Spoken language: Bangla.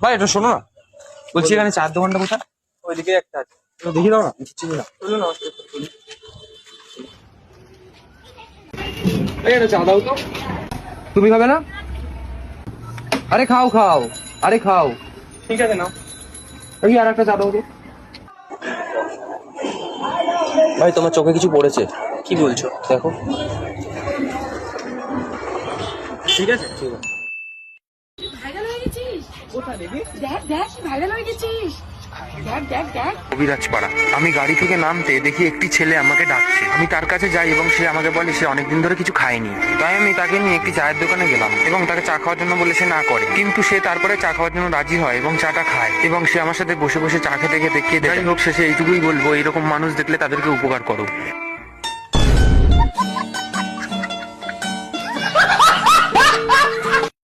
ভাই এটা শোনো না, বলছি এখানে চার দোকানটা কোথায়? ওইদিকে একটা আছে। দেখি দাও না, চিনি না। বলো না। এই এটা চা দাও তো। তুমি খাবে না? আরে খাও খাও, আরে খাও। ঠিক আছে নাও। এই আর একটা চা দাও তো। ভাই তোমার চোখে কিছু পড়েছে, কি বলছো? দেখো। ঠিক আছে ঠিক আছে। ভাইরাল হয়ে গেছিস। কোথায় দেখি? দেখ দেখ ভাইরাল হয়ে গেছিস। দেখ দেখ দেখ। কবিরাজপাড়া। আমি গাড়ি থেকে নামতে দেখি একটি ছেলে আমাকে ডাকছে। আমি তার কাছে যাই এবং সে আমাকে বলে সে অনেকদিন ধরে কিছু খায়নি। তাই আমি তাকে নিয়ে একটি চায়ের দোকানে গেলাম এবং তাকে চা খাওয়ার জন্য বলে সে না করে, কিন্তু সে তারপরে চা খাওয়ার জন্য রাজি হয় এবং চাটা খায় এবং সে আমার সাথে বসে বসে চা খেতে খেতে কেঁদে। যাই হোক, শেষে এইটুকুই বলবো, এরকম মানুষ দেখলে তাদেরকে উপকার করো।